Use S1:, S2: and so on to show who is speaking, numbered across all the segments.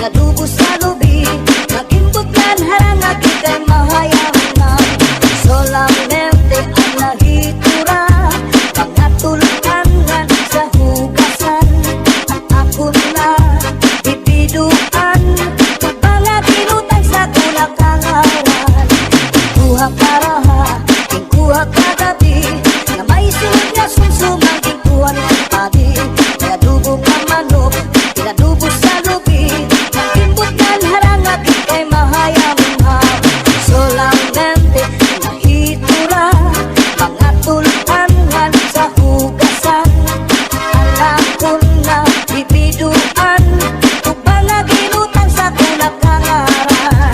S1: Nadubo sa lubi, nagimbutlan harang kay mahayaman. Solamente ang nahitura, mga tulukan sa hugasan. At ako na bibiduan, mga tinutay sa kulakangawan. Kuha karaha, kuha kagabi, na may sunod na sumsumang kuha ng padi. Nadubo ka manok, nadubo sa lubi, nagimbutlan harang kay mahayaman. Solamente nahitura, mga tulukan sa hugasan. Alam ko na bibiduan, upang naginutang sa kulakangaran.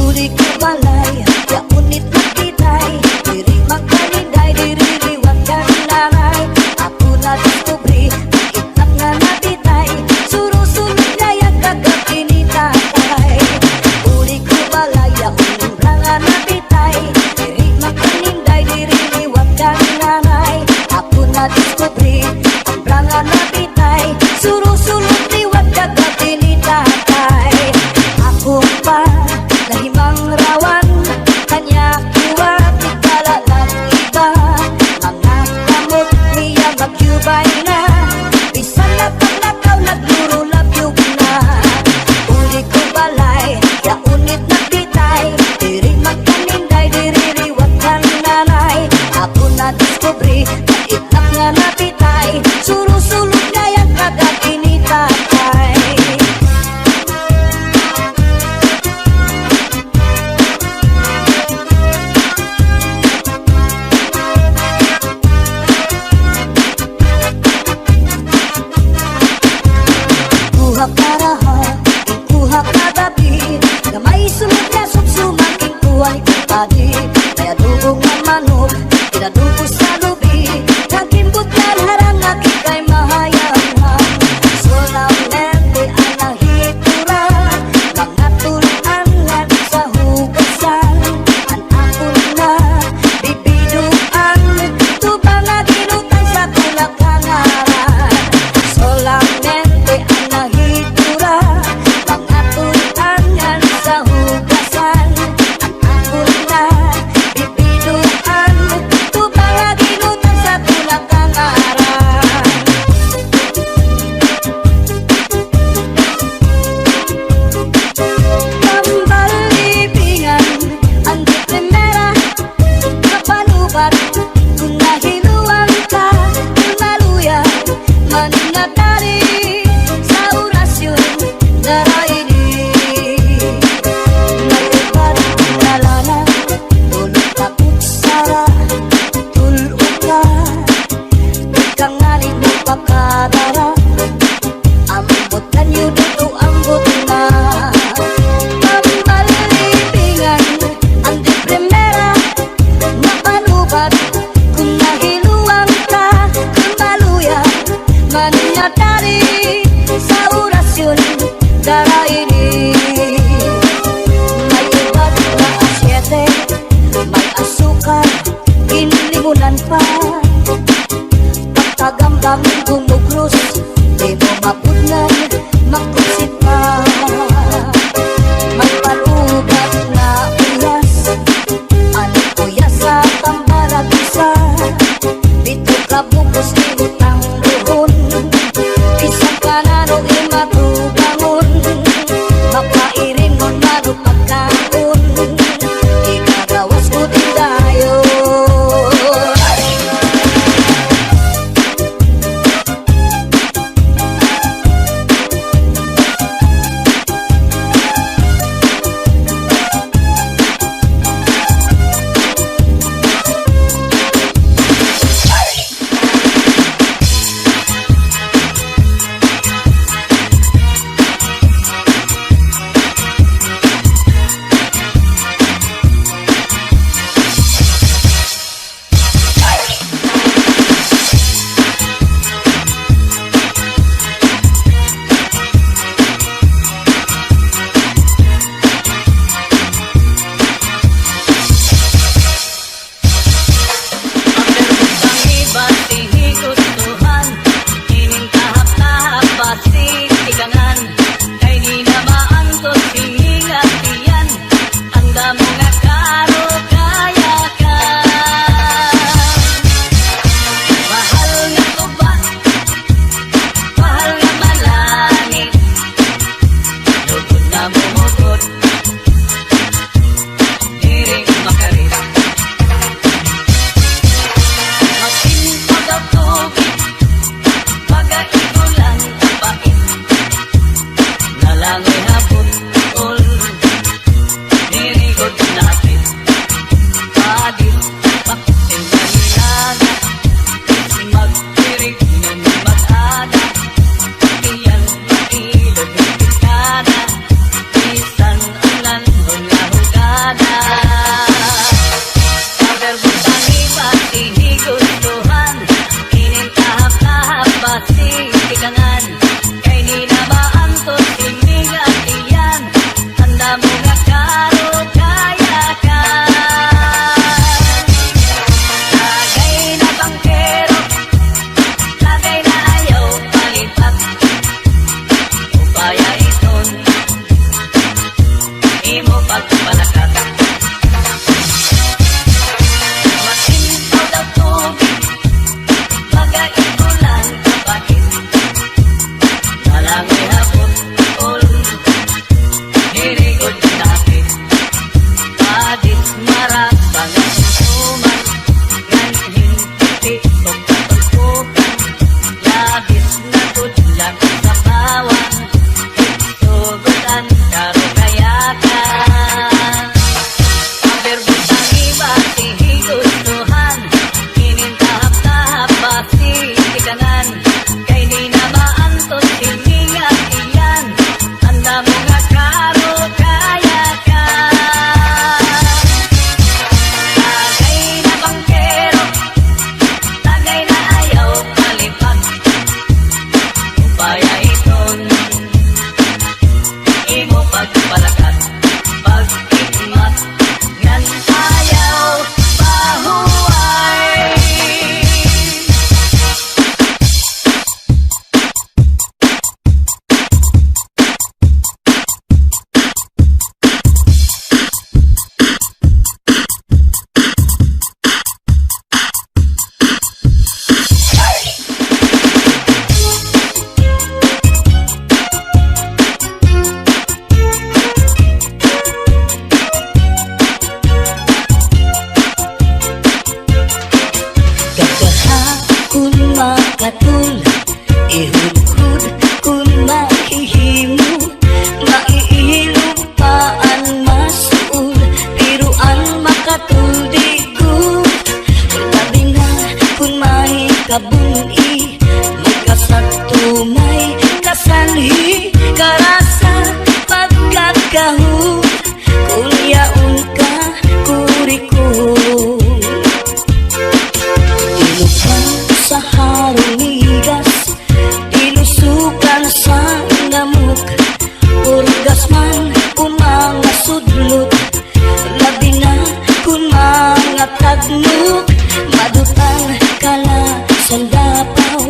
S1: Uli ko balay, ya unit na kitay, diri magkalinday, diri liwat ka nanay. Ako na diskubri, itak nga nabitay, surusunod na yung kagabi ni tatay. Uli ko balay, ya unit nga nabitay, diri magkalinday, diri liwat ka nanay. Ako na diskubri, ang nga nabitay, surusunod liwat kagabi ni tatay. Ako pa nahimang rawan, kanya kuha tikalalang iba. Mga kamot niya magyubay na, bisan na pagnakaw naglurulabyog na. Uli ko balay, ya unit na bitay, diri magkaninday, diri riwat ka nanay. Ako na diskubri, itak nga nabitay, surusulog na yung kagabi ni tatay. Kuha karaha, kuha kagabi, na may sunod na sumsumang kuha ni padi. Kaya dugo nga manok, pinadugo sa lubi, nagimbutlan harang kay mahayaman. Solamente ang nahitura, mga tulukan sa hugasan. Ang ako na bibiduan, tubang naginutang sa kulakangaran. Solamente ang nahitura, mga tulukan sa hugasan. Ang ako na bibiduan, tubang naginutang sa kulakangaran. Pambalibingan, ang di primera, kapanubat, kung nahiluan ka, kung naluya, mananatari sa orasyon, daraini. Nagpapad nalana, tulog takot sara, tulog ka, ikaw nga rin magpakadara. Ambot na niyo dito, ambot na. Pambalibingan, ang di primera, napanubat, kung nahiluan ka, kung maluya, mananatari sa orasyon, daraini. May iba't na asyete, may asukal, inlimunan pa. Pagkagambang gumugros, di mo mapudlan, makusit pa. May palugat na uyas, ano uyas sa tambaragisa. Dito ka bukos ibutang buhon, isang kanano imatubangon. Makairin mo marupagkaon, ikagawas ko din tayo. kasanhi karasa pagkakahon kung yaon ka kurikon. Ilukan sa harunigas, ilusukan sa ngamuk, urgas man umanga sudlot, labi na kung mga tagnuk, madutang kala sandapaw,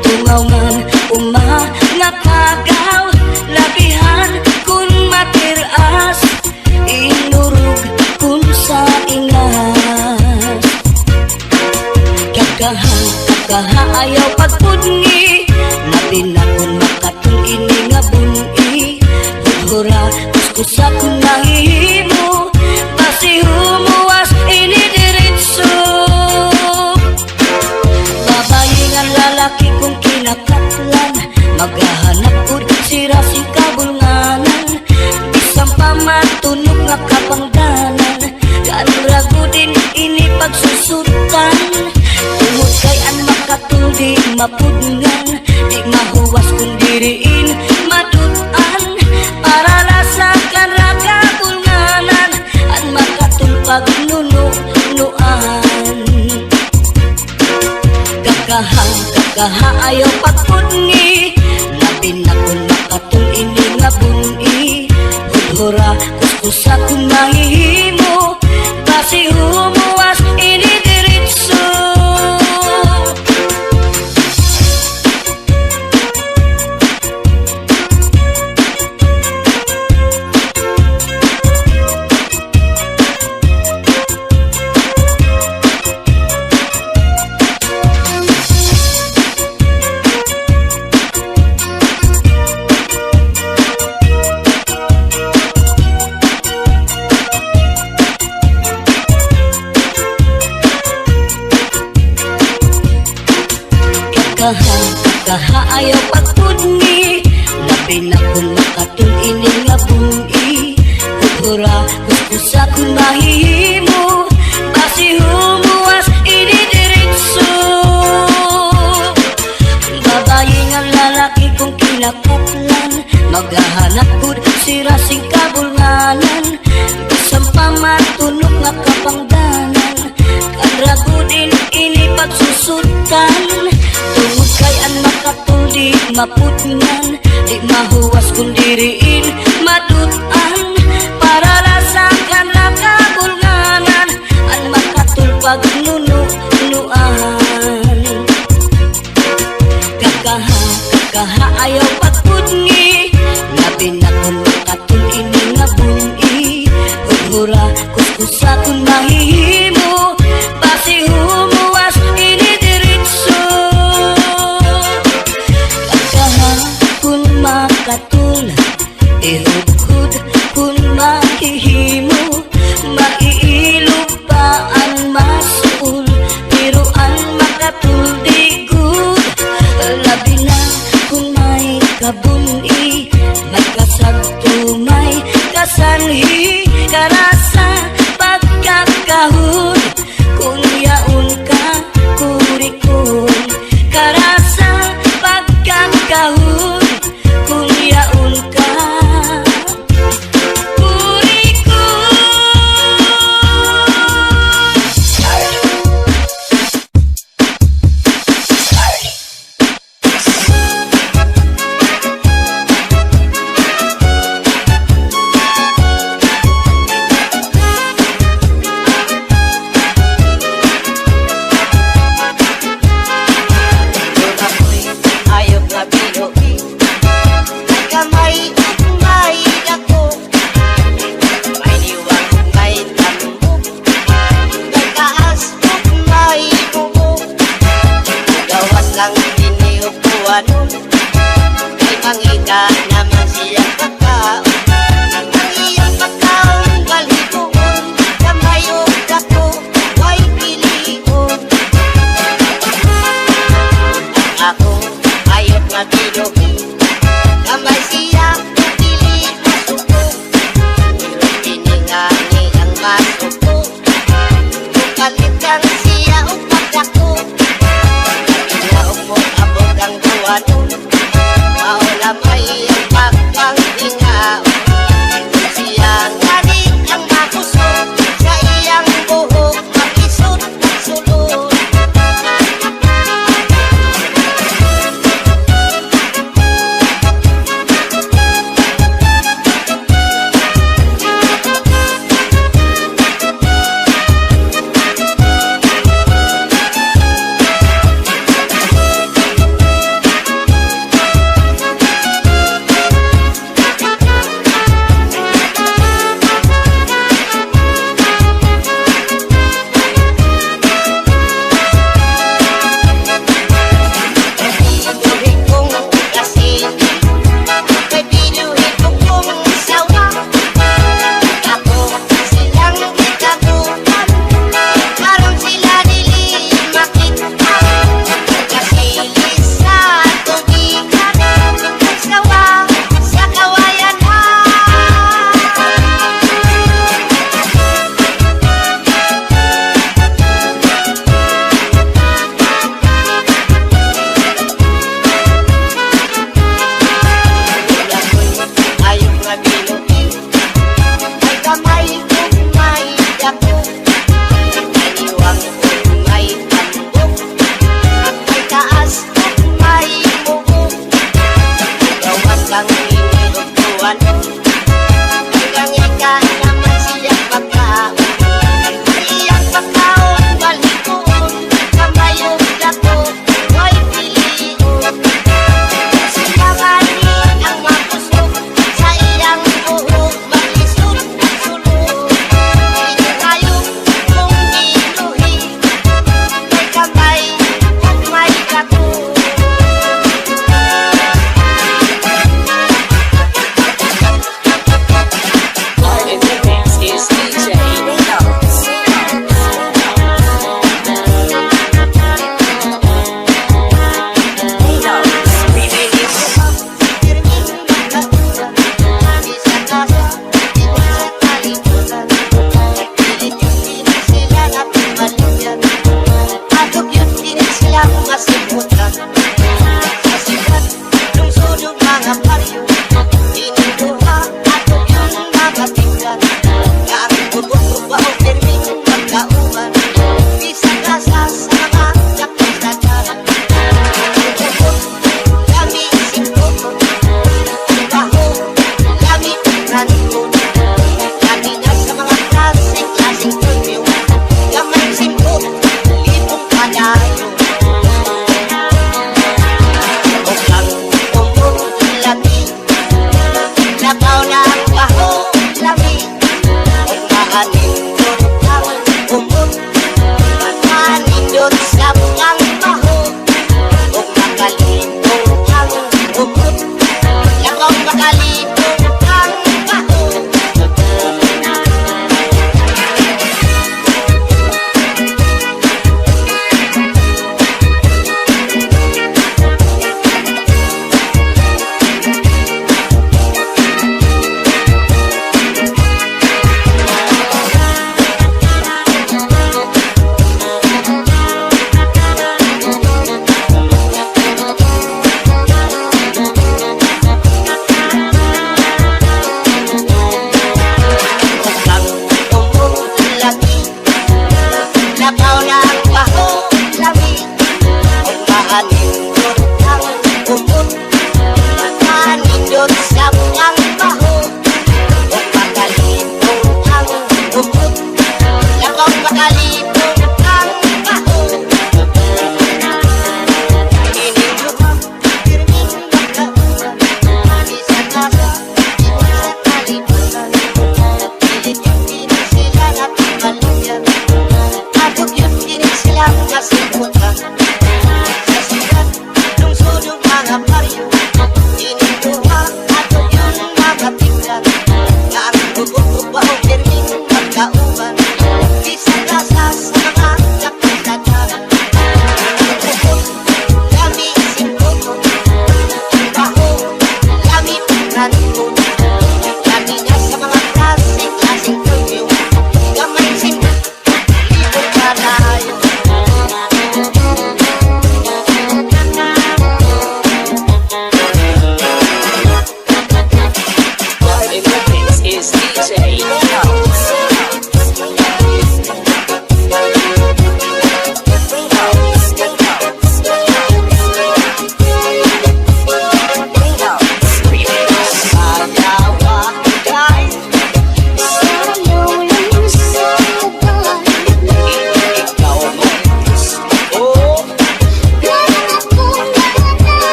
S1: tungaw man umanga kagaw, labihan kung matiras, inurug kung sa ingas. Kakaha ayaw pagpudngi, labi na kung makatung ini nga bungi, hudhura kuskusa kung nahihimo, basi humuwas ini diritso. Babayi nga lalaki kung kinakatlan, maghahanap ud sira si kabulnganan, bisang pamatunog nga kapangdanan, kanrago din ini pagsusutan. Tungod kay an makatuldi mapudngan, di mahuwas kung diriin madutan, para lasakan raga bulnganan, an makatulpag nunuan. Kakaha ayaw pagpudngi, labi na kung makatul ini nga bungi, hudhura kuskusa kung nahihimo, basi humuwas ini diritso. Kakaha ayaw pagpudngi, labi na kung makatul ini nga bungi, hudhura kuskusa kung mahihimo, basi humuwas ini diritso. Babayi nga lalaki kung kinakatlan, maghahanap ud sira sing kabulnganan, bisang pamatunog nga kapangdanan, kanrago din ini pagsusutan. Tungod kay an makatuldi mapudngan, di mahuwas kung diriin madutan, para lasakan na kabulnganan, an makatulpag nunuan. Kakaha ayaw pagpudngi, labi na kung makatul ini nga bungi, hudhura kuskusa kung mahihimo, basi humuwas ini diritso. Kung makatul, ihudhud kung mahihimo, maiilupaan masul, piruan makatul digud, labi na kung may kabuni, may kasagto may kasanhi karasa pagkakahon kung yaon ka kurikon. Karasa pagkakahon kung yaon ka kurikon.
S2: Maula damay ang pagpanghinga. Siya ngani ang makusog sa iyang buhok, makisot at sulod.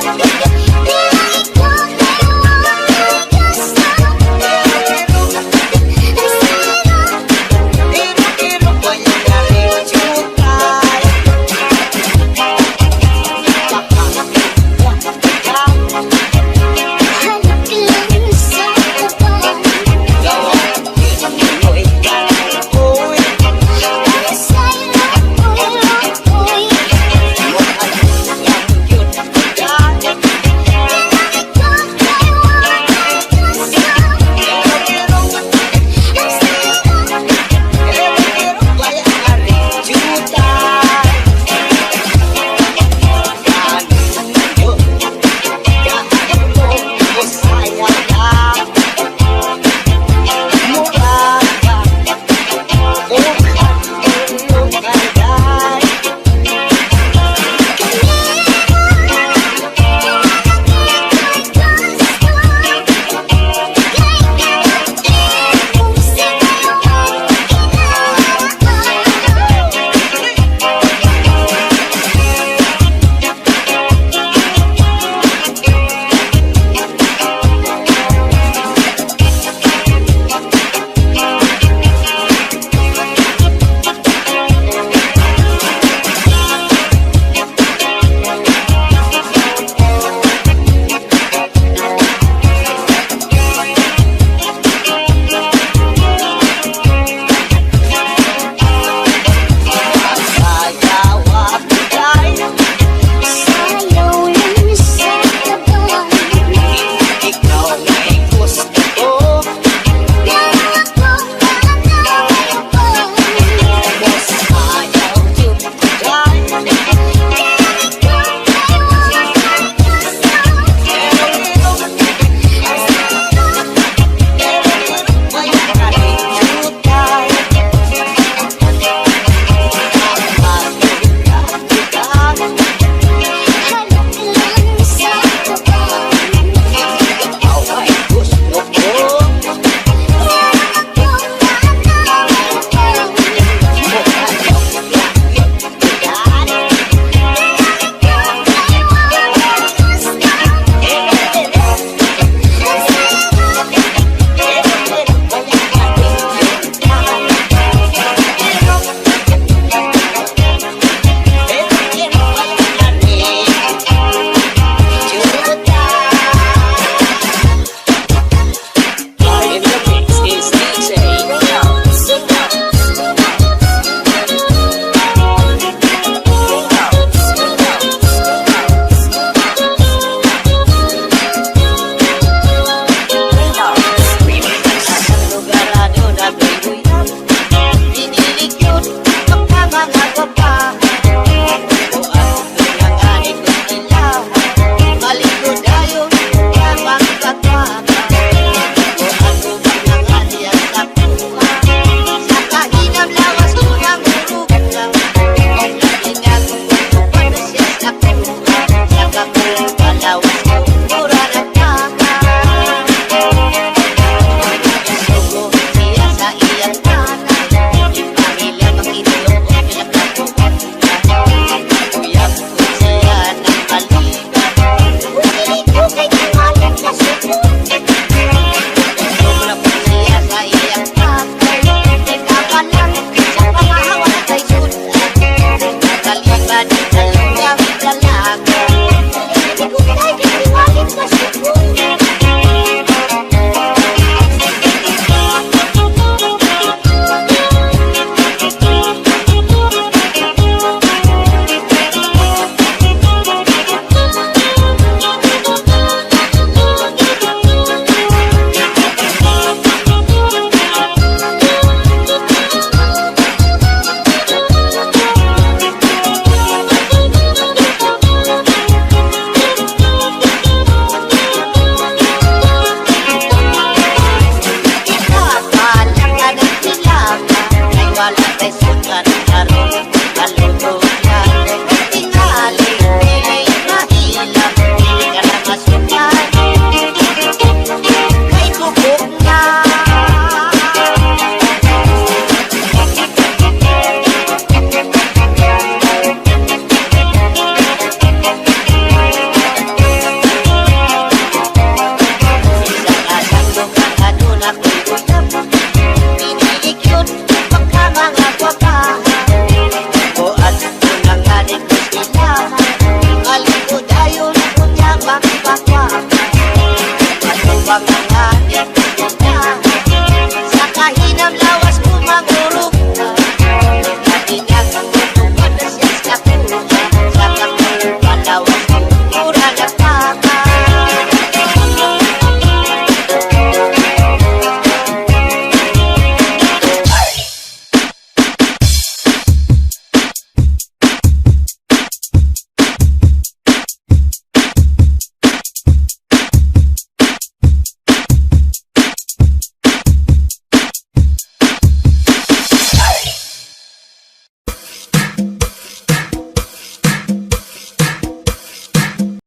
S2: Sa